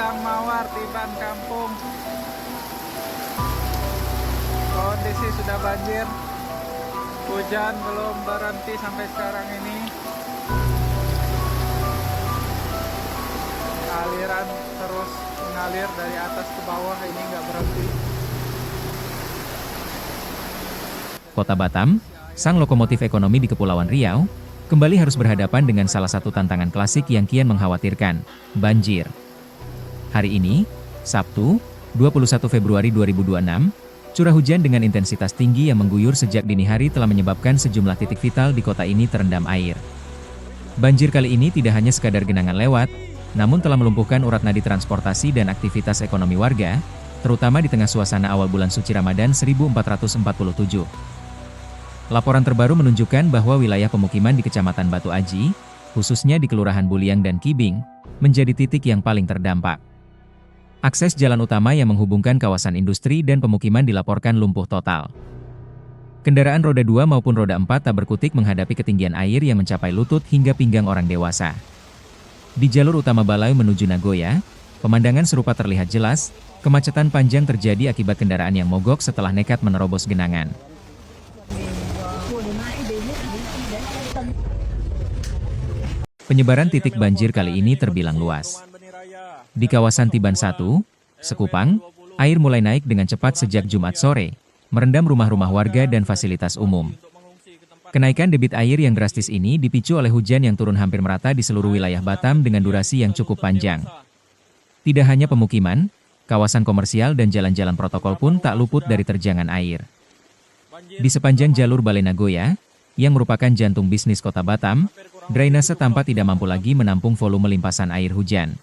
Padang Mawar, Tiban Kampung. Kondisi sudah banjir. Hujan belum berhenti sampai sekarang ini. Aliran terus mengalir dari atas ke bawah, ini nggak berhenti. Kota Batam, sang lokomotif ekonomi di Kepulauan Riau, kembali harus berhadapan dengan salah satu tantangan klasik yang kian mengkhawatirkan, banjir. Hari ini, Sabtu, 21 Februari 2026, curah hujan dengan intensitas tinggi yang mengguyur sejak dini hari telah menyebabkan sejumlah titik vital di kota ini terendam air. Banjir kali ini tidak hanya sekadar genangan lewat, namun telah melumpuhkan urat nadi transportasi dan aktivitas ekonomi warga, terutama di tengah suasana awal bulan suci Ramadan 1447. Laporan terbaru menunjukkan bahwa wilayah pemukiman di Kecamatan Batu Aji, khususnya di Kelurahan Buliang dan Kibing, menjadi titik yang paling terdampak. Akses jalan utama yang menghubungkan kawasan industri dan pemukiman dilaporkan lumpuh total. Kendaraan roda 2 maupun roda 4 tak berkutik menghadapi ketinggian air yang mencapai lutut hingga pinggang orang dewasa. Di jalur utama Balai menuju Nagoya, pemandangan serupa terlihat jelas, kemacetan panjang terjadi akibat kendaraan yang mogok setelah nekat menerobos genangan. Penyebaran titik banjir kali ini terbilang luas. Di kawasan Tiban 1, Sekupang, air mulai naik dengan cepat sejak Jumat sore, merendam rumah-rumah warga dan fasilitas umum. Kenaikan debit air yang drastis ini dipicu oleh hujan yang turun hampir merata di seluruh wilayah Batam dengan durasi yang cukup panjang. Tidak hanya pemukiman, kawasan komersial dan jalan-jalan protokol pun tak luput dari terjangan air. Di sepanjang jalur Balai Nagoya, yang merupakan jantung bisnis kota Batam, drainase tampak tidak mampu lagi menampung volume limpasan air hujan.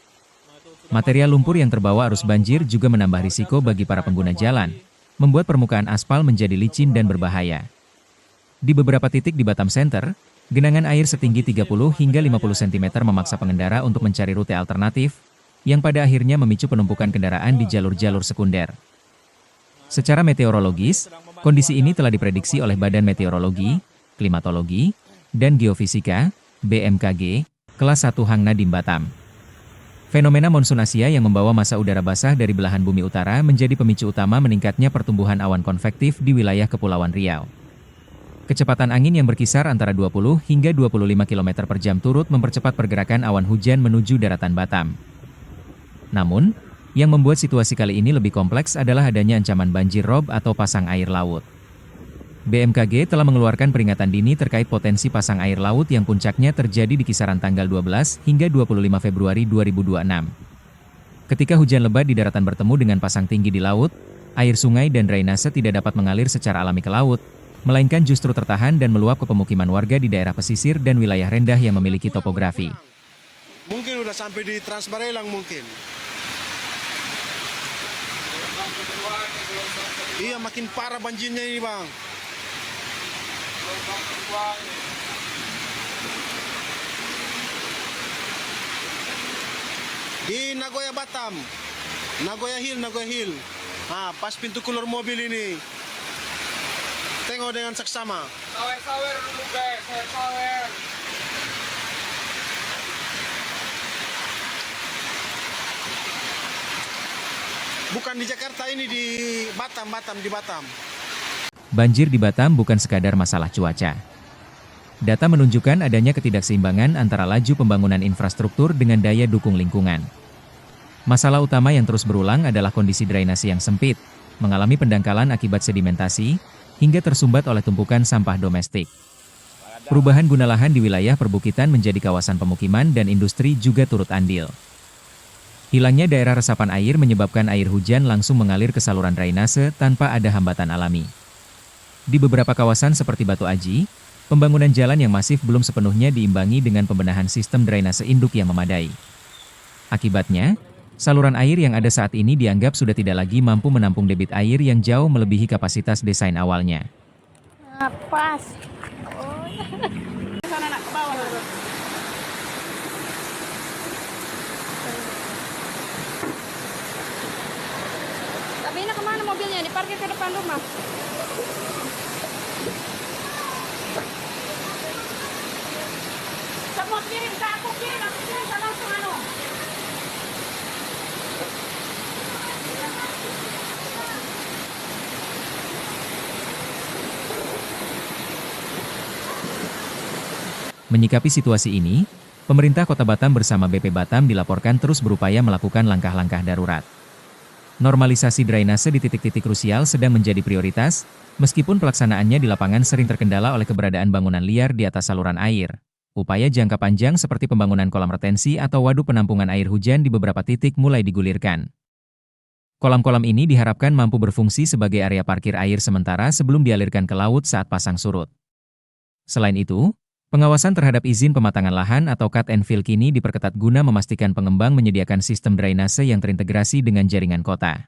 Material lumpur yang terbawa arus banjir juga menambah risiko bagi para pengguna jalan, membuat permukaan aspal menjadi licin dan berbahaya. Di beberapa titik di Batam Center, genangan air setinggi 30 hingga 50 cm memaksa pengendara untuk mencari rute alternatif, yang pada akhirnya memicu penumpukan kendaraan di jalur-jalur sekunder. Secara meteorologis, kondisi ini telah diprediksi oleh Badan Meteorologi, Klimatologi, dan Geofisika, BMKG, kelas 1 Hang Nadim Batam. Fenomena monsun Asia yang membawa massa udara basah dari belahan bumi utara menjadi pemicu utama meningkatnya pertumbuhan awan konvektif di wilayah Kepulauan Riau. Kecepatan angin yang berkisar antara 20 hingga 25 km per jam turut mempercepat pergerakan awan hujan menuju daratan Batam. Namun, yang membuat situasi kali ini lebih kompleks adalah adanya ancaman banjir rob atau pasang air laut. BMKG telah mengeluarkan peringatan dini terkait potensi pasang air laut yang puncaknya terjadi di kisaran tanggal 12 hingga 25 Februari 2026. Ketika hujan lebat di daratan bertemu dengan pasang tinggi di laut, air sungai dan drainase tidak dapat mengalir secara alami ke laut, melainkan justru tertahan dan meluap ke pemukiman warga di daerah pesisir dan wilayah rendah yang memiliki topografi. Mungkin udah sampai di Transbarelang mungkin. Iya, makin parah banjirnya ini, Bang. Di Nagoya Batam, Nagoya Hill. Nah, pas pintu keluar mobil ini. Tengok dengan seksama. Sawer dulu guys, sawer. Bukan di Jakarta ini, di Batam. Banjir di Batam bukan sekadar masalah cuaca. Data menunjukkan adanya ketidakseimbangan antara laju pembangunan infrastruktur dengan daya dukung lingkungan. Masalah utama yang terus berulang adalah kondisi drainase yang sempit, mengalami pendangkalan akibat sedimentasi, hingga tersumbat oleh tumpukan sampah domestik. Perubahan guna lahan di wilayah perbukitan menjadi kawasan pemukiman dan industri juga turut andil. Hilangnya daerah resapan air menyebabkan air hujan langsung mengalir ke saluran drainase tanpa ada hambatan alami. Di beberapa kawasan seperti Batu Aji, pembangunan jalan yang masif belum sepenuhnya diimbangi dengan pembenahan sistem drainase induk yang memadai. Akibatnya, saluran air yang ada saat ini dianggap sudah tidak lagi mampu menampung debit air yang jauh melebihi kapasitas desain awalnya. Pas. Sana nak ke bawah. Tapi ini kemana mobilnya? Diparkir ke depan rumah. Semua kirim, aku kirim, langsung anu. Menyikapi situasi ini, pemerintah Kota Batam bersama BP Batam dilaporkan terus berupaya melakukan langkah-langkah darurat. Normalisasi drainase di titik-titik krusial sedang menjadi prioritas, meskipun pelaksanaannya di lapangan sering terkendala oleh keberadaan bangunan liar di atas saluran air. Upaya jangka panjang seperti pembangunan kolam retensi atau waduk penampungan air hujan di beberapa titik mulai digulirkan. Kolam-kolam ini diharapkan mampu berfungsi sebagai area parkir air sementara sebelum dialirkan ke laut saat pasang surut. Selain itu, pengawasan terhadap izin pematangan lahan atau cut and fill kini diperketat guna memastikan pengembang menyediakan sistem drainase yang terintegrasi dengan jaringan kota.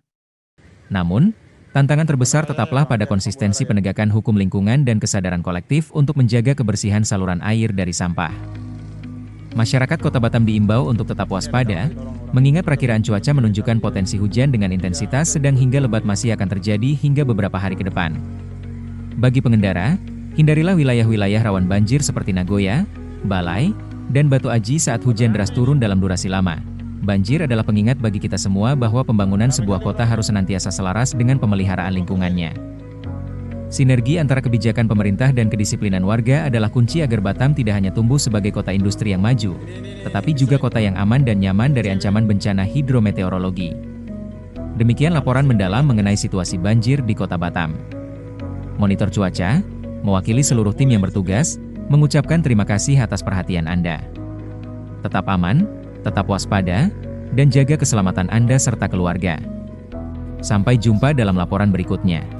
Namun, tantangan terbesar tetaplah pada konsistensi penegakan hukum lingkungan dan kesadaran kolektif untuk menjaga kebersihan saluran air dari sampah. Masyarakat Kota Batam diimbau untuk tetap waspada, mengingat perakiraan cuaca menunjukkan potensi hujan dengan intensitas sedang hingga lebat masih akan terjadi hingga beberapa hari ke depan. Bagi pengendara, hindarilah wilayah-wilayah rawan banjir seperti Nagoya, Balai, dan Batu Aji saat hujan deras turun dalam durasi lama. Banjir adalah pengingat bagi kita semua bahwa pembangunan sebuah kota harus senantiasa selaras dengan pemeliharaan lingkungannya. Sinergi antara kebijakan pemerintah dan kedisiplinan warga adalah kunci agar Batam tidak hanya tumbuh sebagai kota industri yang maju, tetapi juga kota yang aman dan nyaman dari ancaman bencana hidrometeorologi. Demikian laporan mendalam mengenai situasi banjir di Kota Batam. Monitor Cuaca, mewakili seluruh tim yang bertugas, mengucapkan terima kasih atas perhatian Anda. Tetap aman, tetap waspada, dan jaga keselamatan Anda serta keluarga. Sampai jumpa dalam laporan berikutnya.